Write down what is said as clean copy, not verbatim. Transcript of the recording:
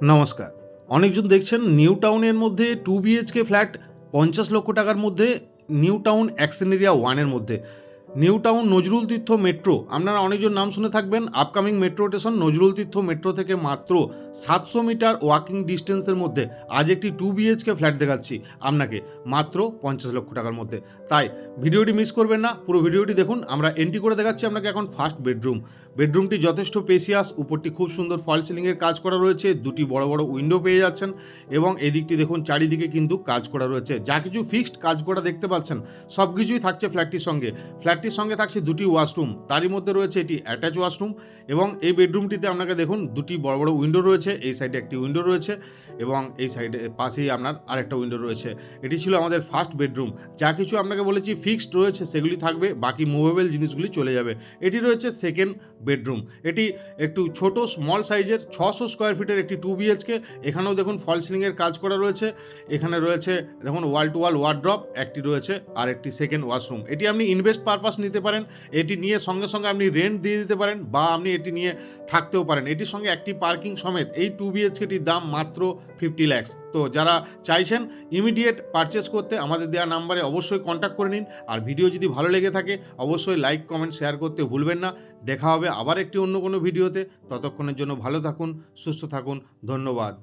নমস্কার। অনেকজন দেখছেন নিউ টাউনের মধ্যে 2 বিএইচকে ফ্ল্যাট ৫০ লক্ষ টাকার মধ্যে নিউ টাউন অ্যাকশন এরিয়া 1 এর মধ্যে। নিউ টাউন নজরুল তীর্থ মেট্রো আপনারা অনেকজন নাম শুনে থাকবেন। আপকামিং মেট্রো স্টেশন নজরুল তীর্থ মেট্রো থেকে মাত্র ৭০০ মিটার ওয়াকিং ডিস্টেন্সের মধ্যে আজ একটি 2 বিএইচকে ফ্ল্যাট দেখাচ্ছি আপনাকে মাত্র ৫০ লক্ষ টাকার মধ্যে। তাই ভিডিওটি মিস করবেন না, পুরো ভিডিওটি দেখুন। আমরা এন্ট্রি করে দেখাচ্ছি আপনাকে এখন ফার্স্ট বেডরুম। বেডরুমটি যথেষ্ট স্পেসিয়াস, উপরটি খুব সুন্দর ফল সিলিংয়ের কাজ করা রয়েছে, দুটি বড় বড় উইন্ডো পেয়ে যাচ্ছেন এবং এদিকটি দেখুন চারিদিকে কিন্তু কাজ করা রয়েছে। যা কিছু ফিক্সড কাজ করা দেখতে পাচ্ছেন সব কিছুই থাকছে ফ্ল্যাটটির সঙ্গে। ফ্ল্যাটটির সঙ্গে থাকছে দুটি ওয়াশরুম, তারই মধ্যে রয়েছে এটি অ্যাটাচ ওয়াশরুম এবং এই বেডরুমটিতে আপনাকে দেখুন দুটি বড় বড় উইন্ডো রয়েছে। এই সাইডে একটি উইন্ডো রয়েছে এবং এই সাইডে পাশেই আপনার আরেকটা উইন্ডো রয়েছে। এটি ছিল আমাদের ফার্স্ট বেডরুম। যা কিছু আপনাকে বলেছি ফিক্সড রয়েছে সেগুলি থাকবে, বাকি মুভেবল জিনিসগুলি চলে যাবে। এটি রয়েছে সেকেন্ড বেডরুম। এটি একটু ছোট স্মল সাইজের ৬০০ স্কোয়ার ফিটের একটি 2 বিএইচকে। এখানেও দেখুন ফল সিলিংয়ের কাজ করা রয়েছে। এখানে রয়েছে দেখুন ওয়াল টু ওয়াল ওয়ার্ড্রপ একটি রয়েছে আর একটি সেকেন্ড ওয়াশরুম। এটি আপনি ইনভেস্ট পারপাস নিতে পারেন, এটি নিয়ে সঙ্গে সঙ্গে আপনি রেন্ট দিয়ে দিতে পারেন বা আপনি এটি নিয়ে থাকতেও পারেন। এটির সঙ্গে একটি পার্কিং সমেত এই 2 বিএইচকেটির দাম মাত্র 50 লাখ। তো যারা চাইছেন ইমিডিয়েট পারচেস করতে আমাদের দেওয়া নাম্বারে অবশ্যই কন্ট্যাক্ট করে নিন। আর ভিডিও যদি ভালো লেগে থাকে অবশ্যই লাইক কমেন্ট শেয়ার করতে ভুলবেন না। দেখা হবে আবার একটি অন্য কোনো ভিডিওতে। ততক্ষণের জন্য ভালো থাকুন, সুস্থ থাকুন। ধন্যবাদ।